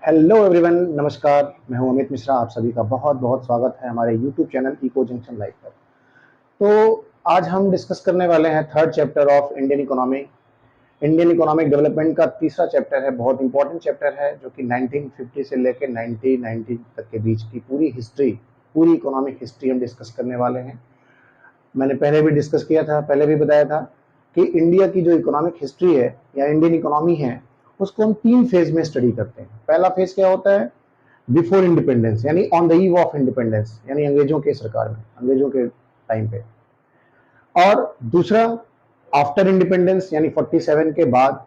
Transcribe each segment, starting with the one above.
Hello everyone, नमस्कार। मैं हूं अमित मिश्रा। आप सभी का बहुत बहुत स्वागत है हमारे YouTube channel Eco Junction Live पर। तो आज हम डिस्कस करने वाले हैं third chapter of Indian economy. Indian economic development का तीसरा चैप्टर है, बहुत इंपॉर्टेंट चैप्टर है, जो कि 1950 से लेकर 1990 तक के बीच की पूरी हिस्ट्री, पूरी इकोनॉमिक हिस्ट्री हम डिस्कस करने वाले हैं। मैंने पहले भी डिस्कस किया था, पहले भी बताया था कि इंडिया की जो इकोनॉमिक हिस्ट्री है या इंडियन इकोनॉमी है, उसको हम तीन फेज में स्टडी करते हैं। पहला फेज क्या होता है? बिफोर इंडिपेंडेंस, यानी on the eve of independence, यानी अंग्रेजों के सरकार में, अंग्रेजों के टाइम पे। और दूसरा आफ्टर इंडिपेंडेंस, यानी 47 के बाद।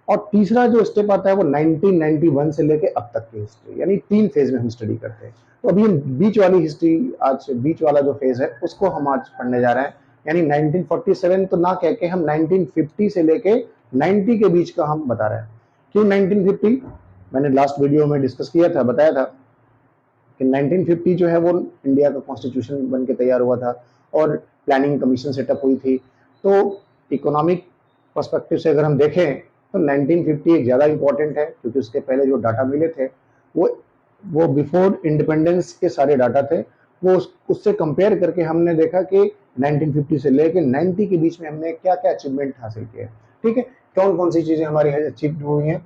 और तीसरा जो स्टेप आता है वो 1991 से लेके अब तक की हिस्ट्री, यानी तीन फेज में हम स्टडी करते हैं। तो अभी हम बीच वाली हिस्ट्री, आज बीच वाला जो फेज है उसको हम आज पढ़ने जा रहे हैं। यानी 1947 तो ना कह के हम 1950 से लेके 90 के बीच का हम बता रहे हैं। क्यों 1950? मैंने लास्ट वीडियो में डिस्कस किया था, बताया था कि 1950 जो है वो इंडिया का कॉन्स्टिट्यूशन बन के तैयार हुआ था और प्लानिंग कमीशन सेटअप हुई थी। तो इकोनॉमिक पर्सपेक्टिव से अगर हम देखें तो 1950 एक ज़्यादा इंपॉर्टेंट है, क्योंकि उसके पहले जो डाटा मिले थे वो वो बिफोर इंडिपेंडेंस के सारे डाटा थे। वो उससे कंपेयर करके हमने देखा कि 1950 से लेकर 90 के बीच में हमने क्या क्या अचीवमेंट हासिल किए। ठीक है, कौन कौन सी चीज़ें हमारी अचीव हुई हैं।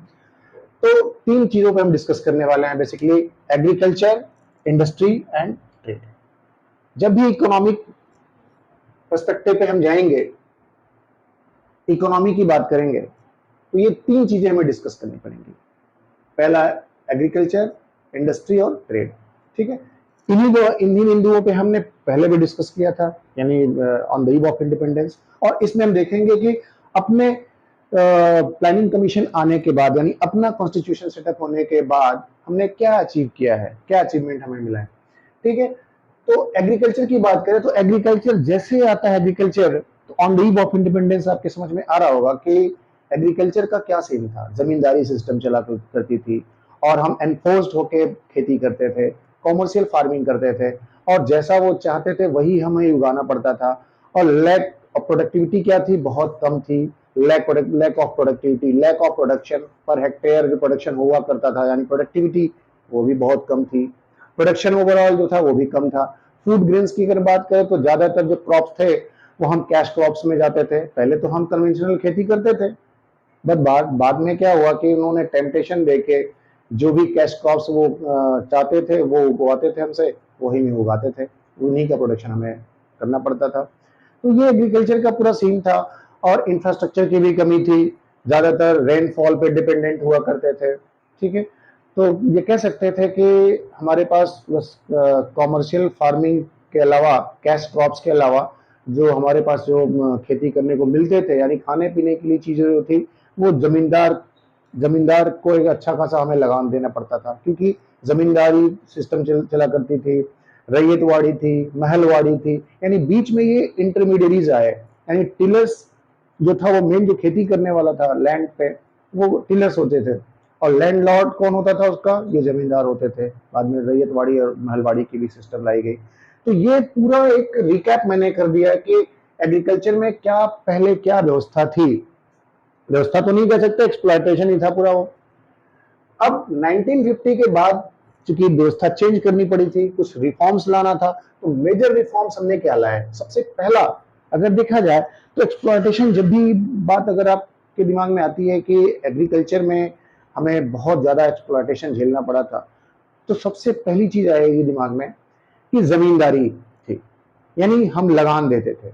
तो तीन चीजों पे हम डिस्कस करने वाले हैं basically: agriculture, industry and trade. जब भी इकोनॉमिक पर्सपेक्टिव पे हम जाएंगे, इकोनॉमी की बात करेंगे, तो ये तीन चीजें हमें डिस्कस करनी पड़ेंगी। पहला एग्रीकल्चर, इंडस्ट्री और ट्रेड। ठीक है, इन्हीं बिंदुओं पे हमने पहले भी डिस्कस किया था, यानी on the eve of independence. और इसमें हम देखेंगे कि अपने प्लानिंग कमीशन आने के बाद, यानी अपना कॉन्स्टिट्यूशन सेटअप होने के बाद हमने क्या अचीव किया है, क्या अचीवमेंट हमें मिला है। ठीक है, तो एग्रीकल्चर की बात करें तो एग्रीकल्चर जैसे आता है, एग्रीकल्चर तो on the eve of independence आपके समझ में आ रहा होगा कि एग्रीकल्चर का क्या सीन था। जमींदारी सिस्टम चला करती थी और हम एनफोर्स्ड होके खेती करते थे, कॉमर्शियल फार्मिंग करते थे, और जैसा वो चाहते थे वही हमें उगाना पड़ता था। और लैक ऑफ प्रोडक्टिविटी क्या थी? बहुत कम थी। Lack of productivity, lack of production, per hectare जो प्रोडक्शन हुआ करता था, यानी प्रोडक्टिविटी वो भी बहुत कम थी। प्रोडक्शन ओवरऑल जो था वो भी कम था। फूड ग्रेन्स की अगर बात करें तो ज्यादातर जो क्रॉप्स थे वो हम कैश क्रॉप्स में जाते थे। पहले तो हम कन्वेंशनल खेती करते थे, बट बाद में क्या हुआ कि उन्होंने टेम्पटेशन देके जो भी कैश क्रॉप्स वो चाहते थे वो उगवाते थे हमसे, वही में उगाते थे, उन्हीं का प्रोडक्शन हमें करना पड़ता था। तो ये एग्रीकल्चर का पूरा सीन था। और इंफ्रास्ट्रक्चर की भी कमी थी, ज्यादातर रेनफॉल पे डिपेंडेंट हुआ करते थे। ठीक है, तो ये कह सकते थे कि हमारे पास बस कॉमर्शियल फार्मिंग के अलावा, कैश क्रॉप्स के अलावा, जो हमारे पास जो खेती करने को मिलते थे, यानी खाने पीने के लिए चीजें जो थी, वो जमींदार को एक अच्छा खासा हमें लगान देना पड़ता था, क्योंकि जमींदारी सिस्टम चला करती थी, रैयतवाड़ी थी, महलवाड़ी थी। यानी बीच में ये इंटरमीडियरीज आए, यानी टिलर्स जो था वो मेन जो खेती करने वाला था लैंड पे, वो टिलर्स होते थे। और लैंड लॉर्ड कौन होता था उसका? ये जमींदार होते थे। बाद में रैयतवाड़ी और महलवाड़ी की भी सिस्टम लाई गई। तो ये पूरा एक रिकैप मैंने कर दिया कि एग्रीकल्चर में क्या पहले क्या व्यवस्था थी। व्यवस्था तो नहीं कह सकते, एक्सप्लॉयटेशन ही था पूरा वो। अब 1950 के बाद चूंकि व्यवस्था चेंज करनी पड़ी थी, कुछ रिफॉर्म्स लाना था, तो मेजर रिफॉर्म्स हमने क्या लाया है? सबसे पहला अगर देखा जाए तो एक्सप्लॉयटेशन, जब भी बात अगर आपके दिमाग में आती है कि एग्रीकल्चर में हमें बहुत ज्यादा एक्सप्लॉयटेशन झेलना पड़ा था, तो सबसे पहली चीज आएगी दिमाग में कि जमींदारी थी, यानी हम लगान देते थे।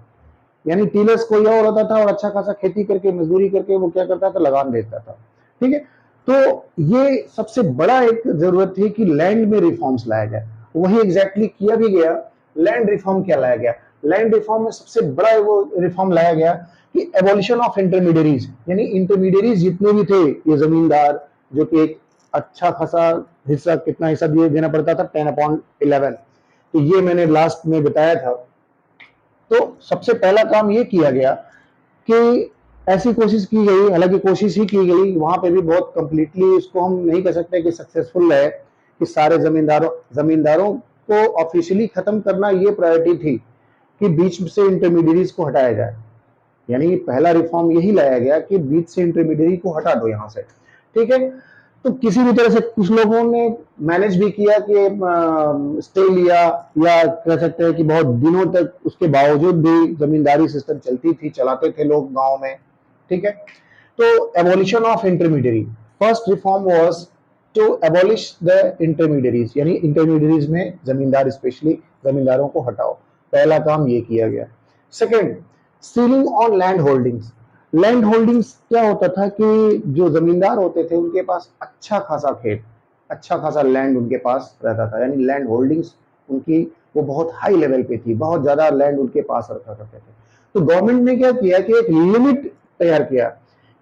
यानी टीलर्स कोई और होता था और अच्छा खासा खेती करके, मजदूरी करके वो क्या करता था? लगान देता था। ठीक है, तो ये सबसे बड़ा एक जरूरत थी कि लैंड में रिफॉर्म्स लाया जाए। वही एग्जैक्टली किया भी गया। लैंड रिफॉर्म क्या लाया गया? लैंड रिफॉर्म में सबसे बड़ा वो रिफॉर्म लाया गया कि एबॉलिशन ऑफ इंटरमीडियरीज, यानी इंटरमीडियरीज जितने भी थे, ये जमींदार, जो कि एक अच्छा खासा हिस्सा, कितना हिस्सा दिए देना पड़ता था? 10/11। तो ये मैंने लास्ट में बताया था। तो सबसे पहला काम ये किया गया कि ऐसी कोशिश की गई, हालांकि कोशिश ही की गई, वहां पे भी बहुत कंप्लीटली इसको हम नहीं कह सकते कि सक्सेसफुल है, कि सारे जमींदारों को ऑफिशियली खत्म करना ये प्रायोरिटी थी कि बीच से इंटरमीडियरीज को हटाया जाए। यानी पहला रिफॉर्म यही लाया गया कि बीच से इंटरमीडियरी को हटा दो यहां से। ठीक है, तो किसी भी तरह से कुछ लोगों ने मैनेज भी किया कि स्टे लिया, या कह सकते हैं कि बहुत दिनों तक उसके बावजूद भी जमींदारी सिस्टम चलती थी, चलाते थे लोग गांव में, ठीक है। तो abolition of intermediary, first reform was to abolish the intermediaries, यानी इंटरमीडियरीज में जमींदार, स्पेशली जमींदारों को हटाओ, पहला काम ये किया गया। Second, ceiling on land holdings. Land holdings क्या होता था कि जो जमींदार होते थे उनके पास अच्छा खासा खेत, अच्छा खासा लैंड उनके पास रहता था, यानी लैंड होल्डिंग्स उनकी वो बहुत हाई लेवल पे थी, बहुत ज्यादा लैंड उनके पास रखा करते थे। तो गवर्नमेंट ने क्या किया कि एक लिमिट तैयार किया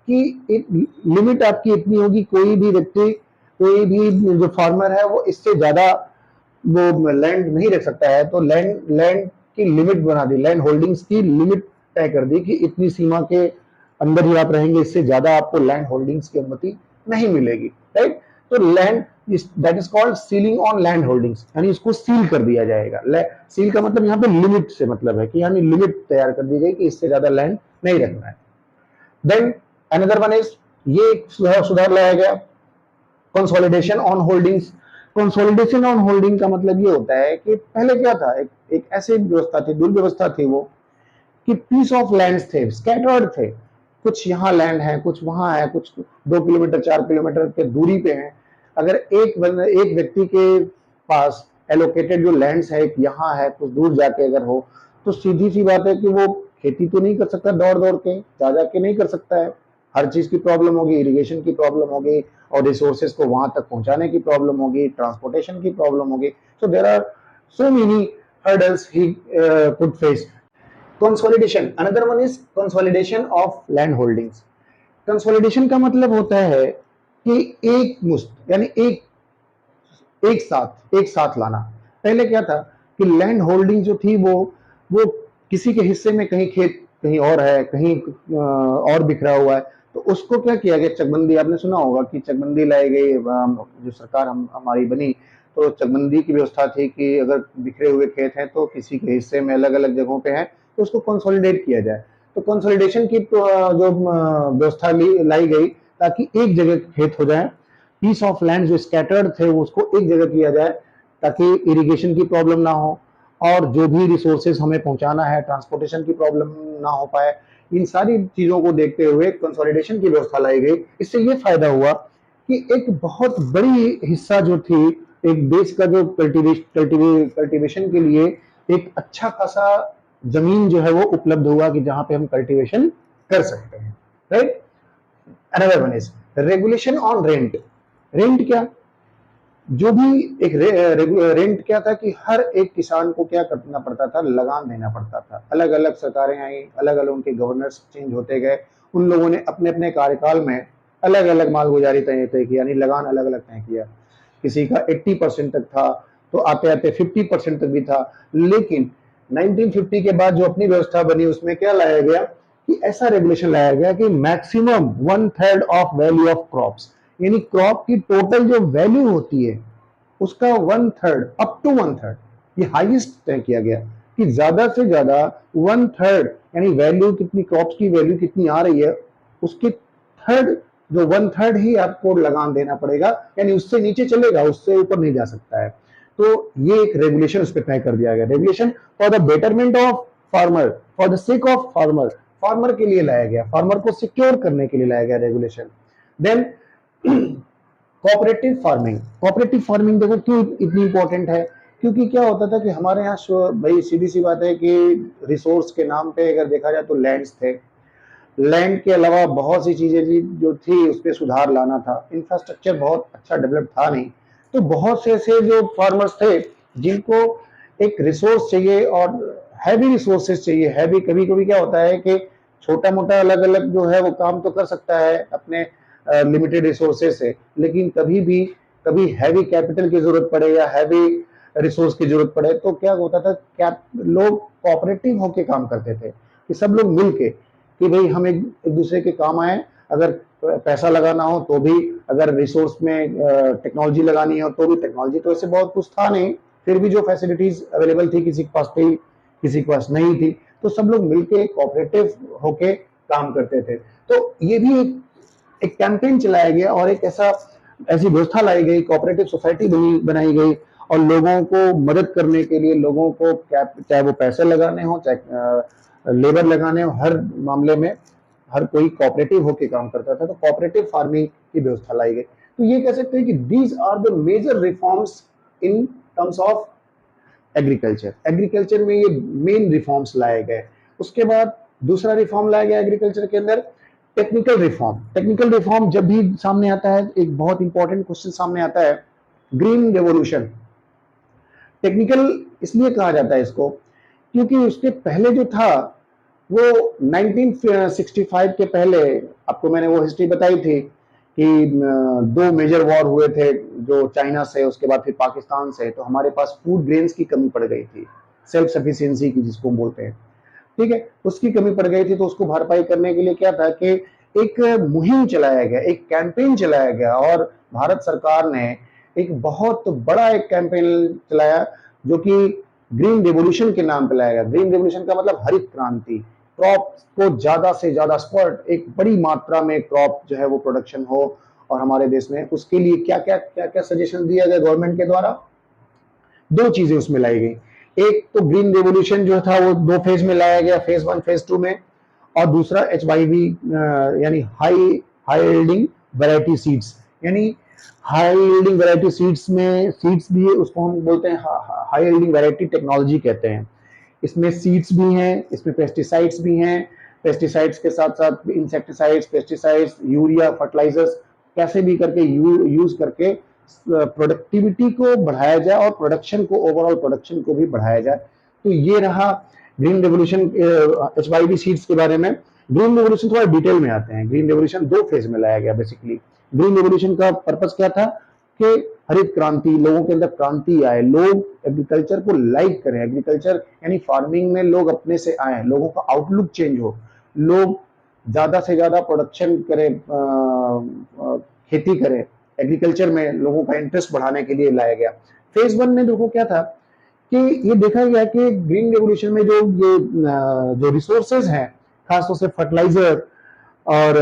कि एक लिमिट आपकी इतनी होगी, कोई भी व्यक्ति, कोई भी जो फार्मर है वो इससे ज्यादा वो लैंड नहीं रख सकता है। तो लैंड लैंड की लिमिट बना दी, लैंड होल्डिंग्स की लिमिट तय कर दी कि इतनी सीमा के अंदर ही आप रहेंगे, इससे ज्यादा आपको लैंड होल्डिंग्स की अनुमति नहीं मिलेगी, राइट। तो land that is called ceiling on land holdings, यानी इसको सील कर दिया जाएगा। सील का मतलब यहाँ पे लिमिट से मतलब है कि यानी लिमिट तैयार कर दी गई कि इससे ज्यादा लैंड नहीं रखना है। देन अनदर वन इज, ये सुधार लाया गया, consolidation on holdings. Consolidation on holding का मतलब ये होता है कि पहले क्या था, एक ऐसी व्यवस्था थी, दुर्व्यवस्था थी वो, कि पीस ऑफ लैंड्स थे, स्कैटर्ड थे, कुछ यहाँ लैंड है, कुछ वहां है, कुछ 2 किलोमीटर 4 किलोमीटर के दूरी पे है। अगर एक व्यक्ति के पास एलोकेटेड जो लैंड्स है, एक यहाँ है, कुछ दूर जाके अगर हो, तो सीधी सी बात है कि वो खेती तो नहीं कर सकता, दौड़ दौड़ के जा जाके नहीं कर सकता है, हर चीज की प्रॉब्लम होगी, इरिगेशन की प्रॉब्लम होगी, और रिसोर्सेज को वहां तक पहुंचाने की प्रॉब्लम होगी, ट्रांसपोर्टेशन की प्रॉब्लम होगी। So there are so many hurdles he could face. Consolidation, another one is consolidation of land holdings. Consolidation का मतलब होता है कि एक मुश्त, यानी एक साथ लाना। पहले क्या था कि लैंड होल्डिंग जो थी वो किसी के हिस्से में कहीं खेत कहीं और है, कहीं और बिखरा हुआ है, तो उसको क्या किया गया, चकबंदी, आपने सुना होगा कि चकबंदी लाई गई, जो सरकार हमारी बनी, तो चकबंदी की व्यवस्था थी कि अगर बिखरे हुए खेत हैं तो किसी के हिस्से में अलग अलग जगहों पे हैं तो उसको कंसोलिडेट किया जाए। तो कंसोलिडेशन की जो व्यवस्था लाई गई ताकि एक जगह खेत हो जाए, पीस ऑफ लैंड जो स्कैटर्ड थे उसको एक जगह किया जाए ताकि इरिगेशन की प्रॉब्लम ना हो, और जो भी रिसोर्सेज हमें पहुंचाना है, ट्रांसपोर्टेशन की प्रॉब्लम ना हो पाए। इन सारी चीजों को देखते हुए कंसोलिडेशन की व्यवस्था लाई गई। इससे ये फायदा हुआ कि एक बहुत बड़ी हिस्सा जो थी, एक देश का जो कल्टीवेशन के लिए एक अच्छा खासा जमीन जो है वो उपलब्ध हुआ कि जहां पे हम कल्टीवेशन कर सकते हैं, right. Another one is regulation on rent. Rent क्या, जो भी एक रेंट क्या था कि हर एक किसान को क्या करना पड़ता था, लगान देना पड़ता था। अलग अलग सरकारें आई, अलग अलग उनके गवर्नर्स चेंज होते गए, उन लोगों ने अपने अपने कार्यकाल में अलग अलग मालगुजारी तय किया, यानी लगान अलग अलग तय किया। किसी का 80% तक था, तो आते आते 50% तक भी था। लेकिन 1950 के बाद जो अपनी व्यवस्था बनी उसमें क्या लाया गया कि ऐसा रेगुलेशन लाया गया कि maximum 1/3 of value of crops, यानी क्रॉप की टोटल जो वैल्यू होती है उसका 1/3, अप टू 1/3, ये हाईएस्ट तय किया गया कि ज्यादा से ज्यादा 1/3, यानी वैल्यू कितनी, क्रॉप्स की वैल्यू कितनी आ रही है उसके थर्ड, जो 1/3 ही आपको लगान देना पड़ेगा, यानी उससे नीचे चलेगा, उससे ऊपर नहीं जा सकता है। तो ये एक रेगुलेशन उस पर तय कर दिया गया, regulation for the betterment of farmer, for the sake of farmer, farmer के लिए लाया गया, फार्मर को सिक्योर करने के लिए लाया गया regulation. Then cooperative farming. Cooperative farming देखो क्यों इतनी इंपॉर्टेंट है, क्योंकि क्या होता था कि हमारे यहाँ भाई सीधी सी बात है कि रिसोर्स के नाम पे अगर देखा जाए तो लैंड्स थे, लैंड के अलावा बहुत सी चीजें जो थी उस पर सुधार लाना था, इंफ्रास्ट्रक्चर बहुत अच्छा डेवलप था नहीं। तो बहुत से ऐसे जो फार्मर्स थे जिनको एक रिसोर्स चाहिए और हैवी रिसोर्सेज चाहिए, हैवी, कभी कभी क्या होता है कि छोटा मोटा अलग अलग जो है वो काम तो कर सकता है अपने लिमिटेड रिसोर्सेज से, लेकिन कभी हैवी कैपिटल की जरूरत पड़े या हैवी रिसोर्स की जरूरत पड़े तो क्या होता था, क्या लोग कोऑपरेटिव होके काम करते थे कि सब लोग मिलके, कि भाई हम एक दूसरे के काम आए, अगर पैसा लगाना हो तो भी, अगर रिसोर्स में टेक्नोलॉजी लगानी हो तो भी, टेक्नोलॉजी तो ऐसे बहुत कुछ था नहीं, फिर भी जो फैसिलिटीज अवेलेबल थी किसी के पास थी किसी के पास नहीं थी, तो सब लोग मिलके कोऑपरेटिव होके काम करते थे। तो ये भी एक कैंपेन चलाया गया और एक ऐसा ऐसी व्यवस्था लाई गई, कोऑपरेटिव सोसाइटी बनाई गई और लोगों को मदद करने के लिए, लोगों को चाहे वो पैसे लगाने हो, चाहे लेबर लगाने हो, हर मामले में हर कोई कोऑपरेटिव होकर काम करता था। तो कोऑपरेटिव फार्मिंग की व्यवस्था लाई गई। तो ये कह सकते हैं कि these are the major reforms in terms of agriculture. Agriculture में ये मेन रिफॉर्म्स लाए गए। उसके बाद दूसरा रिफॉर्म लाया गया एग्रीकल्चर के अंदर, टेक्निकल रिफॉर्म। टेक्निकल रिफॉर्म जब भी सामने आता है, एक बहुत इंपॉर्टेंट क्वेश्चन सामने आता है, ग्रीन रेवोल्यूशन। टेक्निकल इसलिए कहा जाता है इसको क्योंकि उसके पहले जो था वो 1965 के पहले, आपको मैंने वो हिस्ट्री बताई थी कि दो मेजर वॉर हुए थे, जो चाइना से, उसके बाद फिर पाकिस्तान से। तो हमारे पास फूड ग्रेन्स की कमी पड़ गई थी, सेल्फ सफिशिएंसी की जिसको हम बोलते हैं, ठीक है, उसकी कमी पड़ गई थी। तो उसको भरपाई करने के लिए क्या था कि एक मुहिम चलाया गया, एक कैंपेन चलाया गया और भारत सरकार ने एक बहुत बड़ा एक कैंपेन चलाया जो कि ग्रीन रेवोल्यूशन के नाम पे लाया गया। ग्रीन रेवोल्यूशन का मतलब हरित क्रांति। क्रॉप को ज्यादा से ज्यादा स्पर्ट, एक बड़ी मात्रा में क्रॉप जो है वो प्रोडक्शन हो और हमारे देश में, उसके लिए क्या क्या सजेशन दिया गया गवर्नमेंट के द्वारा। दो चीजें उसमें लाई गई। एक तो ग्रीन रेवोल्यूशन जो था वो दो फेज में लाया गया, फेज 1 फेज 2 में, और दूसरा HYV यानी high high yielding variety seeds. यानी हाई यील्डिंग वैरायटी सीड्स में सीड्स भी है, उसको हम बोलते हैं हाई यील्डिंग वैरायटी टेक्नोलॉजी कहते हैं। इसमें सीड्स भी हैं, इसमें पेस्टिसाइड्स भी हैं, पेस्टिसाइड्स के साथ साथ इंसेक्टिसाइड्स, पेस्टिसाइड्स, यूरिया, फर्टिलाइजर्स, कैसे भी करके यूज करके प्रोडक्टिविटी को बढ़ाया जाए और प्रोडक्शन को, ओवरऑल प्रोडक्शन को भी बढ़ाया जाए। तो ये रहा ग्रीन रेवोल्यूशन HYV सीड्स के बारे में। ग्रीन रेवोल्यूशन थोड़ा डिटेल में आते हैं। ग्रीन रेवोल्यूशन दो फेज में लाया गया बेसिकली। ग्रीन रेवोल्यूशन का पर्पस क्या था कि हरित क्रांति, लोगों के अंदर क्रांति आए, लोग एग्रीकल्चर को लाइक करें, एग्रीकल्चर यानी फार्मिंग में लोग अपने से आए, लोगों का आउटलुक चेंज हो, लोग ज्यादा से ज्यादा प्रोडक्शन करें, खेती करें, एग्रीकल्चर में लोगों का इंटरेस्ट बढ़ाने के लिए लाया गया। फेज 1 में देखो क्या था कि ये देखा गया कि ग्रीन रेवोल्यूशन में जो रिसोर्सेज हैं, खासतौर से फर्टिलाइजर और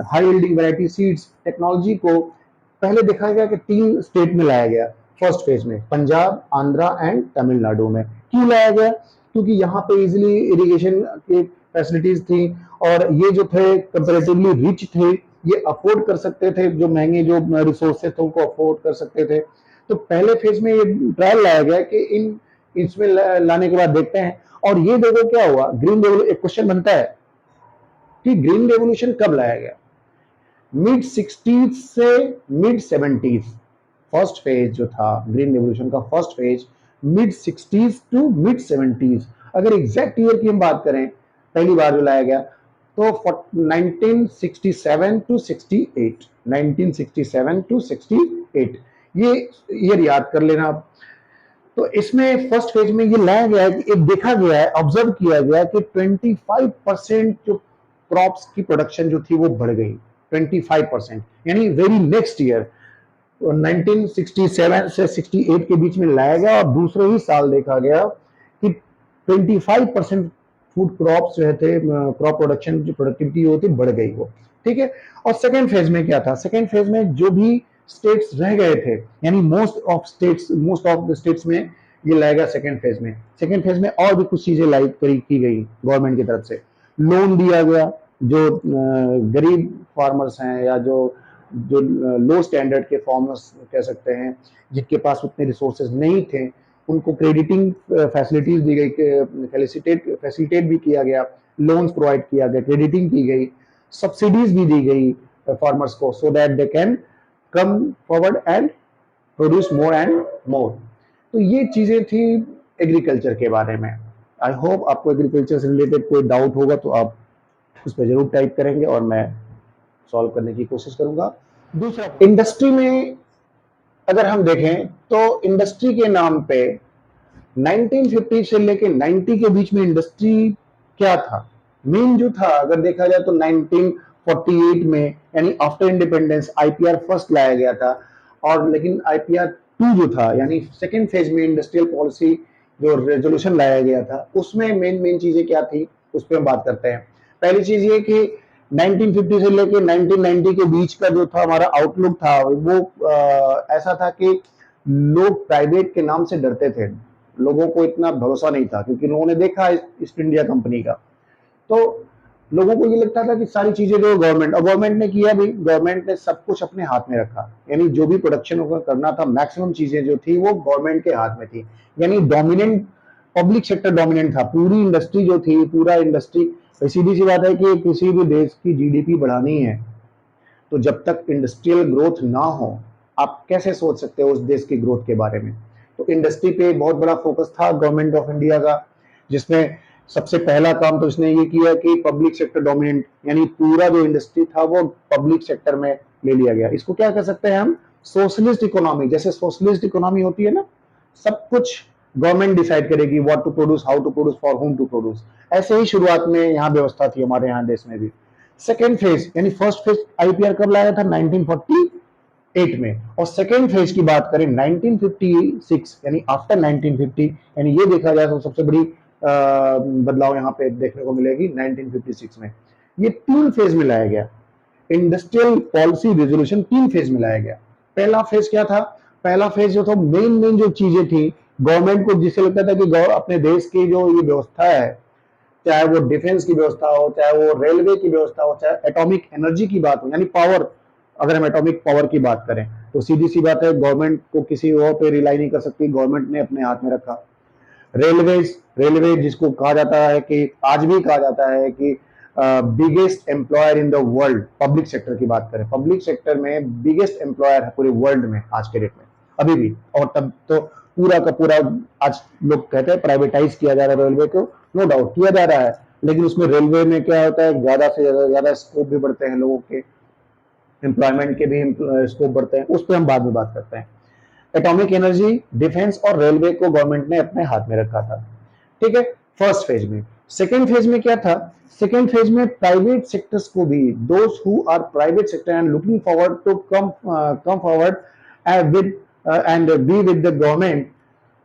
high yielding variety seeds technology को पहले देखा गया कि 3 स्टेट में लाया गया। फर्स्ट फेज में पंजाब, आंध्रा एंड तमिलनाडु में। क्यों लाया गया? क्योंकि यहाँ पे इजिली इरिगेशन की फैसिलिटीज थी और ये जो थे कंपेरेटिवली रिच थे, ये अफोर्ड कर सकते थे, जो महंगे जो रिसोर्सेज थे उनको अफोर्ड कर सकते थे। तो पहले फेज में ये ट्रायल लाया गया कि इसमें लाने के बाद देखते हैं। और ये देखो क्या हुआ, ग्रीन रेवोल्यूशन, एक क्वेश्चन बनता है कि ग्रीन रेवोल्यूशन कब लाया गया? मिड 60s से मिड 70s। फर्स्ट फेज जो था ग्रीन रेवोल्यूशन का, first phase mid 60s to mid 70s। अगर एग्जैक्ट ईयर की हम बात करें, पहली बार जो लाया गया तो 1967 टू 68, 1967 टू 68, ये ईयर याद कर लेना आप। तो इसमें फर्स्ट फेज में ये लाया गया है कि एक देखा गया है, ऑब्जर्व किया गया कि 25% जो क्रॉप्स की प्रोडक्शन जो थी वो बढ़ गई, 25%। यानी वेरी नेक्स्ट ईयर 1967 से 68 के बीच में लाया गया और दूसरे ही साल देखा गया कि 25% फूड क्रॉप्स जो थे, क्रॉप प्रोडक्शन जो प्रोडक्टिविटी होती बढ़ गई वो, ठीक है। और सेकेंड फेज में क्या था? सेकेंड फेज में जो भी स्टेट्स रह गए थे, यानी मोस्ट ऑफ द स्टेट्स में ये लाया गया सेकेंड फेज में। सेकेंड फेज में और भी कुछ चीजें लाइक की गई गवर्नमेंट की तरफ से। लोन दिया गया, जो गरीब फार्मर्स हैं या जो जो लो स्टैंडर्ड के फार्मर्स कह सकते हैं, जिनके पास उतने रिसोर्सेज नहीं थे, उनको क्रेडिटिंग फैसिलिटीज दी गई, फैसिलिटेट भी किया गया, लोन्स प्रोवाइड किया गया, क्रेडिटिंग की गई, सब्सिडीज भी दी गई फार्मर्स को, so that they can come forward and produce more and more. तो ये चीजें थी एग्रीकल्चर के बारे में। आई होप आपको एग्रीकल्चर से रिलेटेड कोई डाउट होगा तो आप उस पर जरूर टाइप करेंगे और मैं सॉल्व करने की कोशिश करूंगा। दूसरा, इंडस्ट्री में अगर हम देखें तो इंडस्ट्री के नाम पे 1950 से लेके 90 के बीच में इंडस्ट्री क्या था? मेन जो था, अगर देखा जाए तो 1948 में यानी आफ्टर इंडिपेंडेंस IPR फर्स्ट लाया गया था। और लेकिन IPR 2 जो था, यानी सेकेंड फेज में इंडस्ट्रियल पॉलिसी जो रेजोल्यूशन लाया गया था, उसमें मेन चीजें क्या थी उस पर हम बात करते हैं। पहली चीज ये कि 1950 से लेके 1990 के बीच का जो था हमारा आउटलुक था वो ऐसा था कि लोग प्राइवेट के नाम से डरते थे, लोगों को इतना भरोसा नहीं था क्योंकि लोगों ने देखा ईस्ट इंडिया कंपनी का। तो लोगों को ये लगता था कि सारी चीजें जो गवर्नमेंट, और गवर्नमेंट ने किया भी, गवर्नमेंट ने सब कुछ अपने हाथ में रखा, यानी जो भी प्रोडक्शन करना था मैक्सिमम चीजें जो थी वो गवर्नमेंट के हाथ में थी, यानी डोमिनेंट, पब्लिक सेक्टर डोमिनेंट था। पूरी इंडस्ट्री जो थी, पूरा इंडस्ट्री, सीधी सी बात है कि किसी भी देश की जीडीपी बढ़ानी है तो जब तक इंडस्ट्रियल ग्रोथ ना हो आप कैसे सोच सकते हो उस देश की ग्रोथ के बारे में। तो इंडस्ट्री पे बहुत बड़ा फोकस था गवर्नमेंट ऑफ इंडिया का, जिसमें सबसे पहला काम तो इसने ये किया कि पब्लिक सेक्टर डोमिनेंट, यानी पूरा जो इंडस्ट्री था वो पब्लिक सेक्टर में ले लिया गया। इसको क्या कह सकते हैं हम, सोशलिस्ट इकोनॉमी। जैसे सोशलिस्ट इकोनॉमी होती है ना, सब कुछ गवर्नमेंट डिसाइड करेगी, what to produce, how to produce, for whom to produce. ऐसे ही शुरुआत में यहाँ व्यवस्था थी हमारे यहाँ देश में भी। सेकेंड फेज यानी फर्स्ट फेज आईपीआर कब लाया था, 1948 में, और सेकेंड फेज की बात करें 1956 यानी आफ्टर 1950, यानी ये देखा जाए तो सबसे बड़ी बदलाव यहाँ पे देखने को मिलेगी 1956 में। ये तीन फेज में लाया गया, इंडस्ट्रियल पॉलिसी रेजोल्यूशन तीन फेज में लाया गया। पहला फेज क्या था, पहला फेज जो था मेन मेन जो चीजें थी गवर्नमेंट को, जिससे लगता था कि अपने देश की जो ये व्यवस्था है, चाहे वो डिफेंस की व्यवस्था हो, चाहे वो रेलवे की व्यवस्था हो, चाहे एटॉमिक एनर्जी की बात हो, यानी पावर, अगर हम एटॉमिक पावर की बात करें तो सीधी सी बात है गवर्नमेंट को किसी और पे रिलाई नहीं कर सकती, गवर्नमेंट ने अपने हाथ में रखा। रेलवे जिसको कहा जाता है कि आज भी कहा जाता है कि biggest employer in the world, public sector की बात करें, पब्लिक सेक्टर में बिगेस्ट एम्प्लॉयर है पूरे वर्ल्ड में आज के डेट में अभी भी। और तब तो पूरा का पूरा आज लोग कहते हैं प्राइवेटाइज किया जा रहा है रेलवे को, नो डाउट किया जा रहा है, लेकिन उसमें रेलवे में क्या होता है, ज्यादा से ज्यादा स्कोप भी बढ़ते हैं, लोगों के एम्प्लॉयमेंट के भी स्कोप बढ़ते हैं, उस पर हम बाद में बात करते हैं। एटॉमिक एनर्जी, डिफेंस और रेलवे को गवर्नमेंट ने अपने हाथ में रखा था, ठीक है, फर्स्ट फेज में। सेकेंड फेज में क्या था, सेकेंड फेज में प्राइवेट सेक्टर्स को भी, those who are private sector and looking forward to come forward with and be with the government,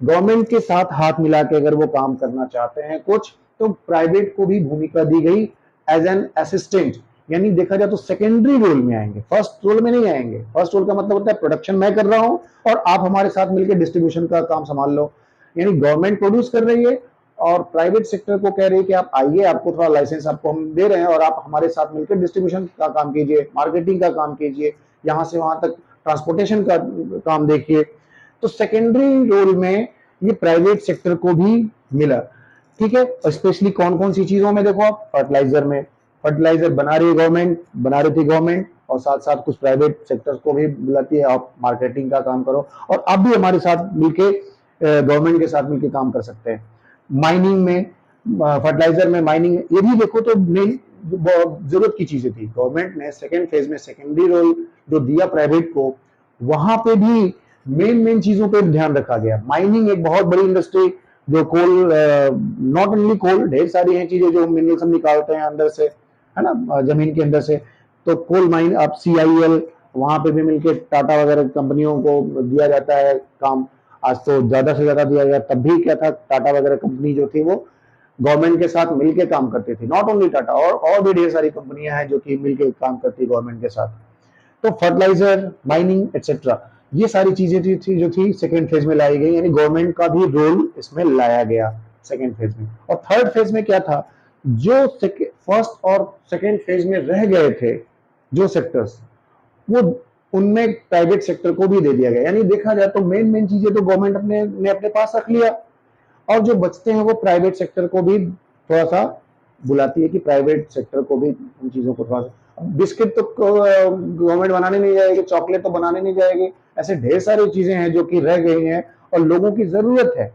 government के साथ हाथ मिला के अगर वो काम करना चाहते हैं कुछ, तो प्राइवेट को भी भूमिका दी गई एज एन असिस्टेंट, यानी देखा जाए तो सेकेंडरी रोल में आएंगे, फर्स्ट रोल में नहीं आएंगे। फर्स्ट रोल का मतलब होता है प्रोडक्शन मैं कर रहा हूं और आप हमारे साथ मिलकर डिस्ट्रीब्यूशन का काम संभाल लो, यानी गवर्नमेंट प्रोड्यूस कर रही है और प्राइवेट सेक्टर को कह रही है कि आप आइए, आपको थोड़ा लाइसेंस आपको हम दे रहे हैं और आप हमारे साथ मिलकर डिस्ट्रीब्यूशन का काम कीजिए, मार्केटिंग का काम कीजिए, यहां से वहां तक ट्रांसपोर्टेशन का काम देखिए। तो सेकेंडरी रोल में ये प्राइवेट सेक्टर को भी मिला, ठीक है। स्पेशली कौन कौन सी चीजों में, देखो आप फर्टिलाइजर में, फर्टिलाइजर बना रही है गवर्नमेंट, बना रही थी गवर्नमेंट, और साथ साथ कुछ प्राइवेट सेक्टर्स को भी बुलाती है, आप मार्केटिंग का काम करो और आप भी हमारे साथ मिलके गवर्नमेंट के साथ मिलके काम कर सकते हैं। माइनिंग में, फर्टिलाइजर में, माइनिंग, ये भी देखो तो मेन जरूरत की चीजें थी। गवर्नमेंट ने सेकेंड फेज में सेकेंडरी रोल जो दिया प्राइवेट को, वहां पे भी मेन मेन चीजों पे ध्यान रखा गया। माइनिंग एक बहुत बड़ी इंडस्ट्री, जो कोल, नॉट ओनली कोल, ढेर सारी हैं चीजें जो मिनरल्स हम निकालते हैं अंदर से, है ना, जमीन के अंदर से। तो कोल माइन, आप CIL, वहां पे भी मिलके टाटा वगैरह कंपनियों को दिया जाता है काम। आज तो ज्यादा से ज्यादा दिया गया, तब भी क्या था, टाटा वगैरह कंपनी जो थी वो गवर्नमेंट के साथ मिलके काम करती थी। नॉट ओनली टाटा, और भी ढेर सारी कंपनियां हैं जो कि मिलके काम करती गवर्नमेंट के साथ। तो फर्टिलाइजर, माइनिंग एक्सेट्रा, ये सारी चीजें थी जो थी सेकेंड फेज में लाई गई, यानी गवर्नमेंट का भी रोल इसमें लाया गया सेकेंड फेज में। और थर्ड फेज में क्या था, जो फर्स्ट और सेकेंड फेज में रह गए थे जो सेक्टर्स, वो उनमें प्राइवेट सेक्टर को भी दे दिया गया। यानी देखा जाए तो मेन मेन चीजें तो गवर्नमेंट ने अपने पास रख लिया, और जो बचते हैं वो प्राइवेट सेक्टर को भी थोड़ा सा बुलाती है कि प्राइवेट सेक्टर को भी उन चीजों को थोड़ा सा। बिस्किट तो गवर्नमेंट बनाने नहीं जाएगी, चॉकलेट तो बनाने नहीं जाएगी, ऐसे ढेर सारी चीजें हैं जो कि रह गई हैं और लोगों की जरूरत है,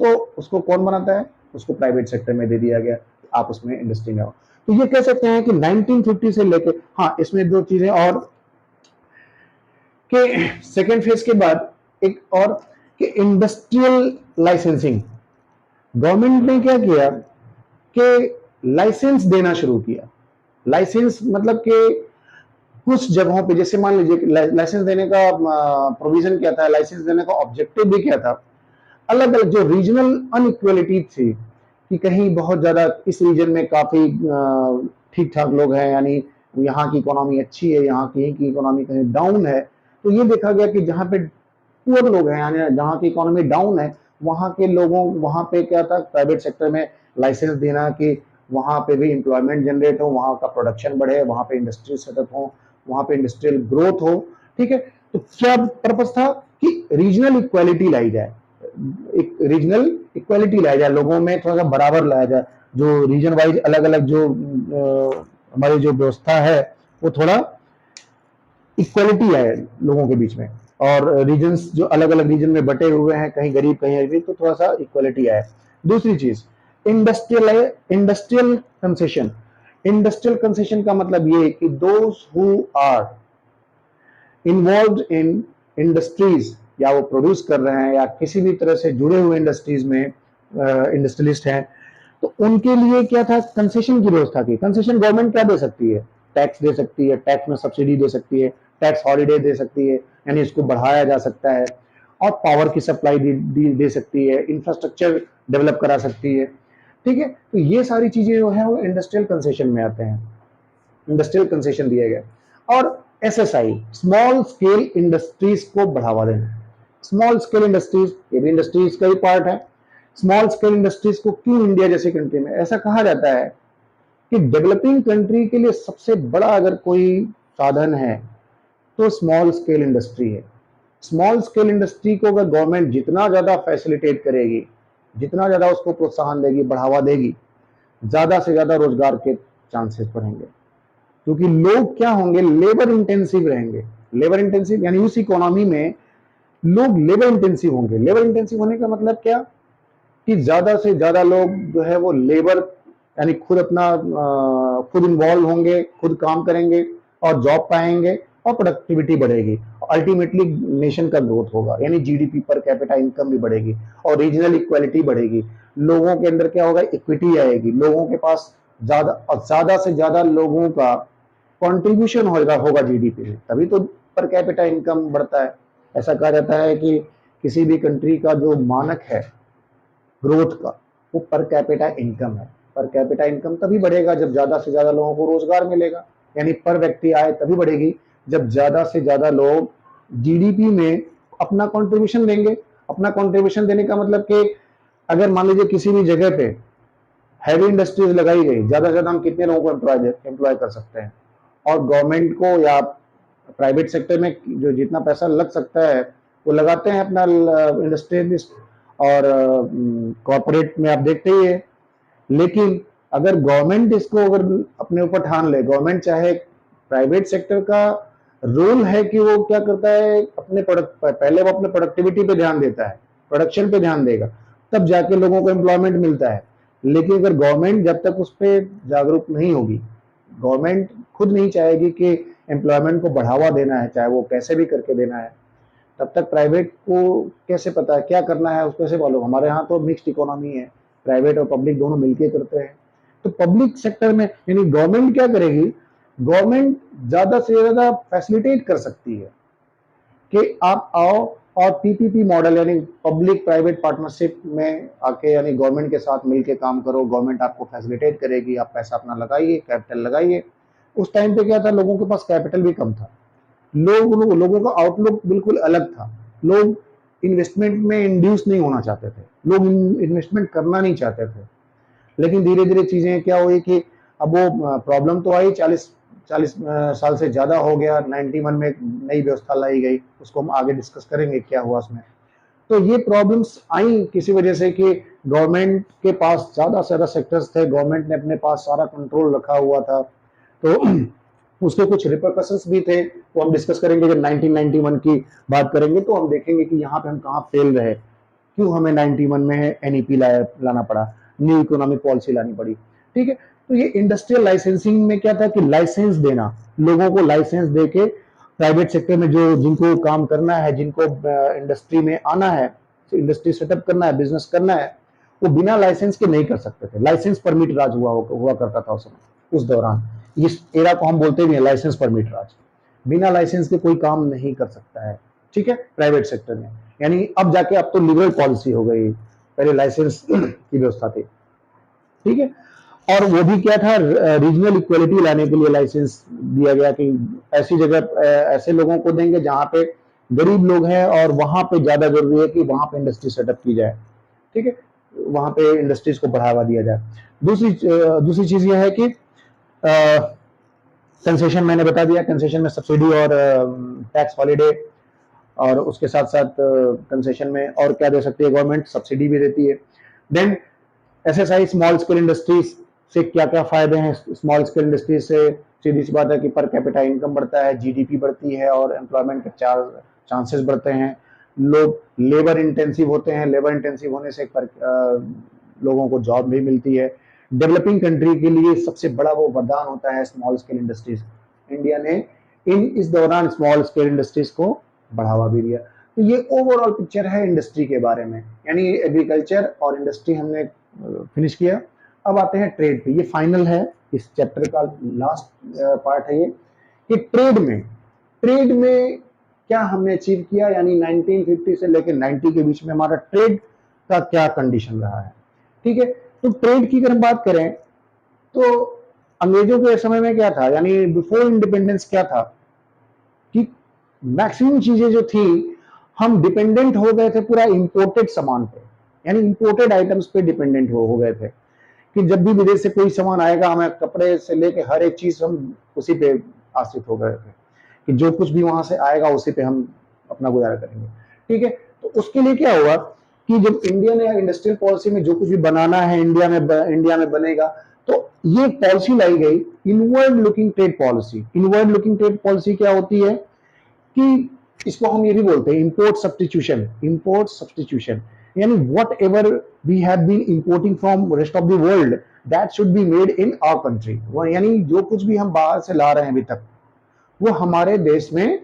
तो उसको कौन बनाता है, उसको प्राइवेट सेक्टर में दे दिया गया, आप उसमें इंडस्ट्री में हो। तो ये कह सकते हैं कि 1950 से लेके, हाँ इसमें दो चीजें और, कि सेकेंड फेज के बाद एक और, कि इंडस्ट्रियल लाइसेंसिंग, गवर्नमेंट ने क्या किया कि लाइसेंस देना शुरू किया। लाइसेंस मतलब कि कुछ जगहों पे, जैसे मान लीजिए लाइसेंस देने का प्रोविजन क्या था, लाइसेंस देने का ऑब्जेक्टिव भी क्या था, अलग अलग जो रीजनल अनइक्वलिटी थी, कि कहीं बहुत ज्यादा इस रीजन में काफी ठीक ठाक लोग हैं, यानी यहाँ की इकोनॉमी अच्छी है, यहाँ की इकोनॉमी कहीं डाउन है, तो ये देखा गया कि जहाँ पे पुअर लोग हैं, यानी जहाँ की इकोनॉमी डाउन है, वहाँ के लोगों, वहाँ पे क्या था, प्राइवेट सेक्टर में लाइसेंस देना कि वहाँ पे भी एम्प्लॉयमेंट जनरेट हो, वहाँ का प्रोडक्शन बढ़े, वहाँ पे इंडस्ट्री सेटअप हो, वहाँ पे इंडस्ट्रियल ग्रोथ हो। ठीक है, तो क्या पर्पस था कि रीजनल इक्वालिटी लाई जाए, एक रीजनल इक्वालिटी लाया जाए, लोगों में थोड़ा सा बराबर लाया जाए, जो रीजन वाइज अलग अलग जो हमारी जो व्यवस्था है वो थोड़ा इक्वालिटी है लोगों के बीच में, और रीजन्स जो अलग अलग रीजन में बटे हुए हैं, कहीं गरीब कहीं अमीर, तो थोड़ा सा इक्वालिटी आए। दूसरी चीज, इंडस्ट्रियल कंसेशन। इंडस्ट्रियल कंसेशन का मतलब ये कि those who are involve in industries, या वो प्रोड्यूस कर रहे हैं या किसी भी तरह से जुड़े हुए इंडस्ट्रीज में इंडस्ट्रियलिस्ट हैं, तो उनके लिए क्या था, कंसेशन की व्यवस्था की। कंसेशन गवर्नमेंट क्या दे सकती है, टैक्स दे सकती है, टैक्स में सब्सिडी दे सकती है, टैक्स हॉलीडे दे सकती है, यानी इसको बढ़ाया जा सकता है, और पावर की सप्लाई दे सकती है, इंफ्रास्ट्रक्चर डेवलप करा सकती है। ठीक है, तो ये सारी चीजें जो है वो इंडस्ट्रियल कंसेशन में आते हैं, इंडस्ट्रियल कंसेशन दिया गया। और एसएसआई, स्मॉल स्केल इंडस्ट्रीज को बढ़ावा देना। स्मॉल स्केल इंडस्ट्रीज, ये भी इंडस्ट्रीज का ही पार्ट है। स्मॉल स्केल इंडस्ट्रीज को क्यों इंडिया जैसी कंट्री में, ऐसा कहा जाता है कि डेवलपिंग कंट्री के लिए सबसे बड़ा अगर कोई साधन है तो स्मॉल स्केल इंडस्ट्री है। स्मॉल स्केल इंडस्ट्री को अगर गवर्नमेंट जितना ज्यादा फैसिलिटेट करेगी, जितना ज्यादा उसको प्रोत्साहन देगी, बढ़ावा देगी, ज्यादा से ज्यादा रोजगार के चांसेस बढ़ेंगे, क्योंकि लोग क्या होंगे, लेबर इंटेंसिव रहेंगे। लेबर इंटेंसिव यानी उस इकोनॉमी में लोग लेबर इंटेंसिव होंगे। लेबर इंटेंसिव होने का मतलब क्या, कि ज्यादा से ज्यादा लोग जो है वो लेबर, यानी खुद अपना खुद इन्वॉल्व होंगे, खुद काम करेंगे और जॉब पाएंगे, और प्रोडक्टिविटी बढ़ेगी, अल्टीमेटली नेशन का ग्रोथ होगा, यानी जीडीपी पर कैपिटा इनकम भी बढ़ेगी, और रीजनल इक्वालिटी बढ़ेगी। लोगों के अंदर क्या होगा, इक्विटी आएगी, लोगों के पास ज्यादा से ज्यादा लोगों का कंट्रीब्यूशन होगा जीडीपी में, तभी तो पर कैपिटा इनकम बढ़ता है। ऐसा कहा जाता है कि किसी भी कंट्री का जो मानक है ग्रोथ का, वो पर कैपिटा इनकम है। पर कैपिटा इनकम तभी बढ़ेगा जब ज्यादा से ज्यादा लोगों को रोजगार मिलेगा, यानी पर व्यक्ति आय तभी बढ़ेगी जब ज्यादा से ज्यादा लोग जीडीपी में अपना कंट्रीब्यूशन देंगे। अपना कंट्रीब्यूशन देने का मतलब कि अगर मान लीजिए किसी भी जगह पे हैवी इंडस्ट्रीज लगाई गई, ज्यादा से ज्यादा हम कितने लोगों को एम्प्लॉय कर सकते हैं, और गवर्नमेंट को या प्राइवेट सेक्टर में जो जितना पैसा लग सकता है वो लगाते हैं अपना इंडस्ट्रियलिस्ट, और कॉर्पोरेट में आप देखते ही है। लेकिन अगर गवर्नमेंट इसको अगर अपने ऊपर ठान ले, गवर्नमेंट चाहे, प्राइवेट सेक्टर का रोल है कि वो क्या करता है, अपने प्रोडक्ट, पहले वो अपने प्रोडक्टिविटी पे ध्यान देता है, प्रोडक्शन पे ध्यान देगा, तब जाके लोगों को एम्प्लॉयमेंट मिलता है। लेकिन अगर गवर्नमेंट जब तक उस पर जागरूक नहीं होगी, गवर्नमेंट खुद नहीं चाहेगी कि एम्प्लॉयमेंट को बढ़ावा देना है, चाहे वो कैसे भी करके देना है, तब तक प्राइवेट को कैसे पता है क्या करना है, उसको कैसे मालूम। हमारे यहाँ तो मिक्स्ड इकोनॉमी है, प्राइवेट और पब्लिक दोनों मिलके करते हैं। तो पब्लिक सेक्टर में यानी गवर्नमेंट क्या करेगी, गवर्नमेंट ज्यादा से ज्यादा फैसिलिटेट कर सकती है कि आप आओ, और पीपीपी मॉडल यानी पब्लिक प्राइवेट पार्टनरशिप में आके, यानी गवर्नमेंट के साथ मिलके काम करो, गवर्नमेंट आपको फैसिलिटेट करेगी, आप पैसा अपना लगाइए, कैपिटल लगाइए। उस टाइम पे क्या था, लोगों के पास कैपिटल भी कम था, लोगों का आउटलुक बिल्कुल अलग था, लोग इन्वेस्टमेंट में इंड्यूस नहीं होना चाहते थे, लोग इन्वेस्टमेंट करना नहीं चाहते थे। लेकिन धीरे धीरे चीजें क्या हुई कि अब वो प्रॉब्लम तो आई, 40 साल से ज्यादा हो गया, 91 में एक नई व्यवस्था लाई गई, उसको हम आगे डिस्कस करेंगे क्या हुआ उसमें। तो ये प्रॉब्लम्स आई किसी वजह से कि गवर्नमेंट के पास ज्यादा से ज्यादा सेक्टर्स थे, गवर्नमेंट ने अपने पास सारा कंट्रोल रखा हुआ था, तो उसके कुछ रिपरकशंस भी थे, वो हम डिस्कस करेंगे। जब 1991 की बात करेंगे तो हम देखेंगे कि यहाँ पे हम कहाँ फेल रहे, क्यों हमें 91 में एनईपी लाना पड़ा, न्यू इकोनॉमिक पॉलिसी लानी पड़ी। ठीक है, तो ये इंडस्ट्रियल लाइसेंसिंग में क्या था कि लाइसेंस देना, लोगों को लाइसेंस देके प्राइवेट सेक्टर में जो जिनको काम करना है, जिनको इंडस्ट्री में आना है, इंडस्ट्री सेटअप करना है, बिजनेस करना है, वो बिना लाइसेंस के नहीं कर सकते थे। लाइसेंस परमिट राज हुआ करता था उस समय, उस दौरान। इस एरा को हम बोलते भी हैं लाइसेंस परमिट राज। बिना लाइसेंस के कोई काम नहीं कर सकता है, ठीक है, प्राइवेट सेक्टर में। यानी अब जाके अब तो लिबरल पॉलिसी हो गई, पहले लाइसेंस की व्यवस्था थी, ठीक है। और वो भी क्या था, रीजनल इक्वलिटी लाने के लिए लाइसेंस दिया गया कि ऐसी जगह ऐसे लोगों को देंगे जहां पे गरीब लोग हैं और वहां पे ज्यादा जरूरी है कि वहां पे इंडस्ट्री सेटअप की जाए। ठीक है, वहां पे इंडस्ट्रीज को बढ़ावा दिया जाए। दूसरी चीज यह है कि कंसेशन मैंने बता दिया, कंसेशन में सब्सिडी और टैक्स हॉलीडे, और उसके साथ साथ कंसेशन में और क्या दे सकती है गवर्नमेंट, सब्सिडी भी देती है। Then SSI small scale industries से क्या क्या फायदे हैं? स्मॉल स्केल इंडस्ट्रीज से सीधी सी बात है कि पर कैपिटा इनकम बढ़ता है, जीडीपी बढ़ती है और एम्प्लॉयमेंट के चांसेस बढ़ते हैं। लोग लेबर इंटेंसिव होते हैं, लेबर इंटेंसिव होने से लोगों को जॉब भी मिलती है। डेवलपिंग कंट्री के लिए सबसे बड़ा वो वरदान होता है स्मॉल स्केल इंडस्ट्रीज। इंडिया ने इस दौरान स्मॉल स्केल इंडस्ट्रीज को बढ़ावा भी दिया। तो ये ओवरऑल पिक्चर है इंडस्ट्री के बारे में, यानी एग्रीकल्चर और इंडस्ट्री हमने फिनिश किया। अब आते हैं ट्रेड पे, ये फाइनल है इस चैप्टर का, लास्ट पार्ट है ये कि ट्रेड में क्या हमने अचीव किया, यानी 1950 से लेकर 90 के बीच में हमारा ट्रेड का क्या कंडीशन रहा है। ठीक है, तो ट्रेड की अगर हम बात करें तो अंग्रेजों के समय में क्या था, यानी बिफोर इंडिपेंडेंस क्या था कि मैक्सिमम चीजें जो थी हम डिपेंडेंट हो गए थे पूरा इंपोर्टेड सामान पे, यानी इंपोर्टेड आइटम्स पे डिपेंडेंट हो गए थे कि जब भी विदेश से कोई सामान आएगा हमें कपड़े से लेके हर एक चीज हम उसी पे आश्रित हो गए थे कि जो कुछ भी वहां से आएगा उसी पे हम अपना गुजारा करेंगे। ठीक है, तो उसके लिए क्या हुआ कि जब इंडिया ने इंडस्ट्रियल पॉलिसी में जो कुछ भी बनाना है इंडिया में बनेगा, तो ये पॉलिसी लाई गई inward looking trade policy. Inward looking trade policy क्या होती है कि इसको हम ये भी बोलते हैं इंपोर्ट सब्सटीट्यूशन, यानी whatever we have been importing from rest of the world that should be made in our country. यानी जो कुछ भी हम बाहर से ला रहे हैं अभी तक वो हमारे देश में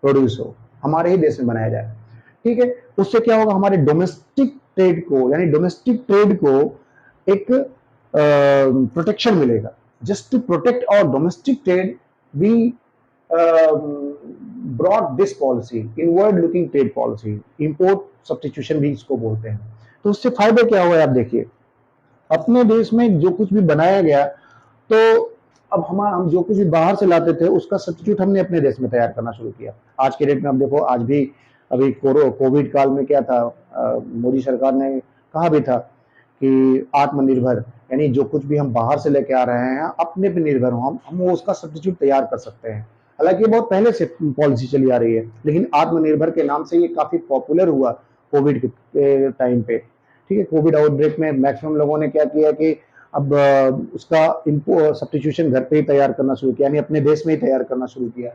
प्रोड्यूस हो, हमारे ही देश में बनाया जाए। ठीक है, उससे क्या होगा, हमारे डोमेस्टिक ट्रेड को, यानी डोमेस्टिक ट्रेड को एक प्रोटेक्शन मिलेगा। Just to protect our domestic trade we brought this policy, inward looking trade policy, import substitution भी इसको बोलते हैं। तो उससे फायदा क्या हुआ आप देखिए, अपने देश में जो कुछ भी बनाया गया, तो अब हम जो कुछ भी बाहर से लाते थे उसका सब्स्टिट्यूट हमने अपने देश में तैयार करना शुरू किया। आज के डेट में आप देखो, आज भी अभी कोविड काल में क्या था, मोदी सरकार ने कहा भी था कि आत्मनिर्भर, यानी जो कुछ भी हम बाहर से लेके आ रहे हैं अपने पे निर्भर हो, हम वो उसका सब्स्टिट्यूट तैयार कर सकते हैं। हालांकि बहुत पहले से पॉलिसी चली आ रही है, लेकिन आत्मनिर्भर के नाम से ये काफी पॉपुलर हुआ कोविड के टाइम पे। ठीक है, कोविड आउटब्रेक में मैक्सिमम लोगों ने क्या किया कि अब उसका सब्स्टिट्यूशन घर पे ही तैयार करना शुरू किया, यानी अपने देश में ही तैयार करना शुरू किया।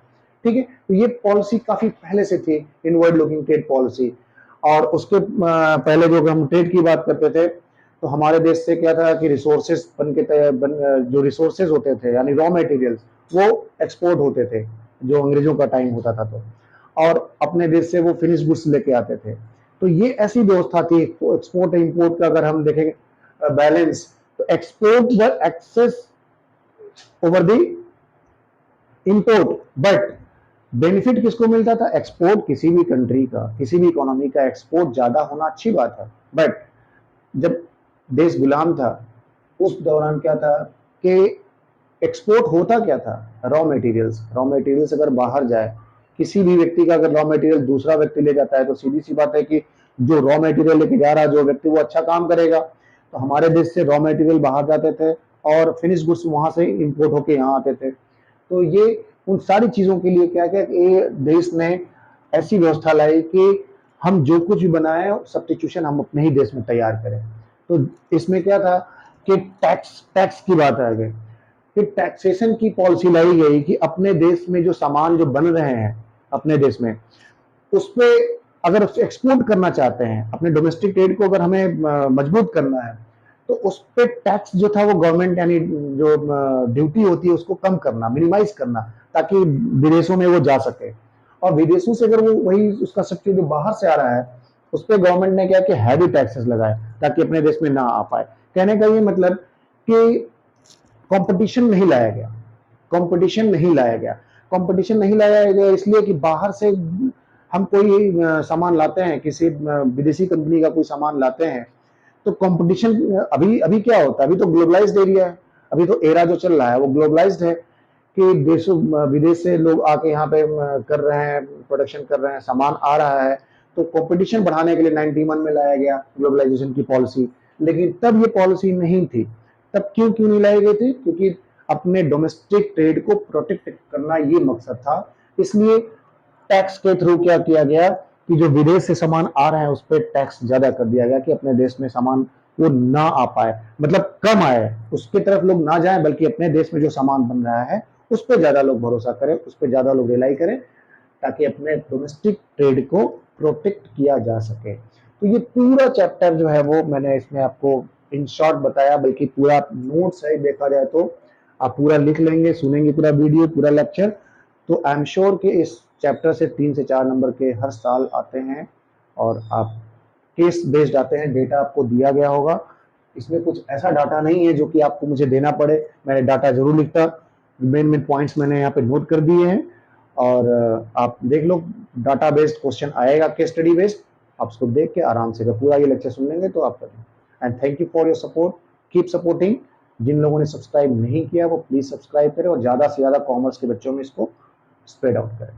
ठीक है, तो ये पॉलिसी काफी पहले से थी, इनवर्ड लुकिंग ट्रेड पॉलिसी। और उसके पहले जो हम ट्रेड की बात करते थे तो हमारे देश से क्या था कि रिसोर्सेज जो रिसोर्सेज होते थे यानी रॉ मटेरियल्स वो एक्सपोर्ट होते थे, जो अंग्रेजों का टाइम होता था, तो और अपने देश से वो फिनिश गुड्स लेके आते थे। तो ये ऐसी व्यवस्था थी एक्सपोर्ट इंपोर्ट का। अगर हम देखेंगे बैलेंस, तो एक्सपोर्ट व excess over the import, but benefit किसको मिलता था? एक्सपोर्ट किसी भी कंट्री का, किसी भी इकोनॉमी का एक्सपोर्ट ज्यादा होना अच्छी बात है, बट जब देश गुलाम था उस दौरान क्या था कि एक्सपोर्ट होता क्या था? Raw materials. रॉ मटेरियल्स अगर बाहर जाए, किसी भी व्यक्ति का अगर रॉ मटेरियल दूसरा व्यक्ति ले जाता है तो सीधी सी बात है कि जो रॉ मटेरियल लेके जा रहा है जो व्यक्ति वो अच्छा काम करेगा, तो हमारे देश से रॉ मटेरियल बाहर जाते थे और फिनिश गुड्स वहां से इंपोर्ट होके यहाँ आते थे। तो ये उन सारी चीजों के लिए क्या क्या ये देश ने ऐसी व्यवस्था लाई कि हम जो कुछ भी बनाए सब्स्टिट्यूशन हम अपने ही देश में तैयार करें। तो इसमें क्या था कि टैक्स की बात आ गई, फिर टैक्सेशन की पॉलिसी लाई गई कि अपने देश में जो सामान जो बन रहे हैं अपने देश में उस पे अगर एक्सपोर्ट करना चाहते हैं, अपने डोमेस्टिक ट्रेड को अगर हमें मजबूत करना है, तो उस पे टैक्स जो था वो गवर्नमेंट यानी जो ड्यूटी होती है उसको कम करना, मिनिमाइज करना, ताकि विदेशों में वो जा सके। और विदेशों से अगर वो वही उसका सब्सिडी जो बाहर से आ रहा है उस पर गवर्नमेंट ने क्या कि हैवी टैक्सेस लगाए ताकि अपने देश में ना आ पाए। कहने का ये मतलब कि कंपटीशन नहीं लाया गया, कंपटीशन नहीं लाया गया, कंपटीशन नहीं लाया गया इसलिए कि बाहर से हम कोई सामान लाते हैं, किसी विदेशी कंपनी का कोई सामान लाते हैं, तो कंपटीशन अभी अभी क्या होता है, अभी तो ग्लोबलाइज्ड एरिया है, अभी तो एरा जो चल रहा है वो ग्लोबलाइज्ड है कि देशों विदेश से लोग आके यहाँ पे कर रहे हैं, प्रोडक्शन कर रहे हैं, सामान आ रहा है। तो कंपटीशन बढ़ाने के लिए 91 में लाया गया ग्लोबलाइजेशन की पॉलिसी। लेकिन तब ये पॉलिसी नहीं थी। तब क्यों क्यों नहीं लाई गई थी? क्योंकि अपने डोमेस्टिक ट्रेड को प्रोटेक्ट करना ये मकसद था। इसलिए टैक्स के थ्रू क्या किया गया कि जो विदेश से सामान आ रहे हैं उस पर टैक्स ज्यादा कर दिया गया कि अपने देश में सामान वो ना आ पाए, मतलब कम आए, उसके तरफ लोग ना जाएं, बल्कि अपने देश में जो सामान बन रहा है उस पर ज्यादा लोग भरोसा करें, उस पर ज्यादा लोग रिलाई करें, ताकि अपने डोमेस्टिक ट्रेड को प्रोटेक्ट किया जा सके। तो ये पूरा चैप्टर जो है वो मैंने इसमें आपको इन शॉर्ट बताया, बल्कि पूरा नोट्स है देखा जाए तो आप पूरा लिख लेंगे, सुनेंगे पूरा वीडियो, पूरा लेक्चर, तो आई एम श्योर कि इस चैप्टर से 3 से 4 नंबर के हर साल आते हैं और आप केस बेस्ड आते हैं, डेटा आपको दिया गया होगा। इसमें कुछ ऐसा डाटा नहीं है जो कि आपको मुझे देना पड़े, मैंने डाटा जरूर लिखता, मेन मेन पॉइंट्स मैंने यहाँ पे नोट कर दिए हैं। और आप देख लो, डाटा बेस्ड क्वेश्चन आएगा, केस स्टडी बेस्ड, आप उसको देख के आराम से पूरा ये लेक्चर सुन लेंगे तो आप करें। And thank you for your support, keep supporting. जिन लोगों ने सब्सक्राइब नहीं किया वो प्लीज सब्सक्राइब करें और ज्यादा से ज्यादा कॉमर्स के बच्चों में इसको स्प्रेड आउट करें।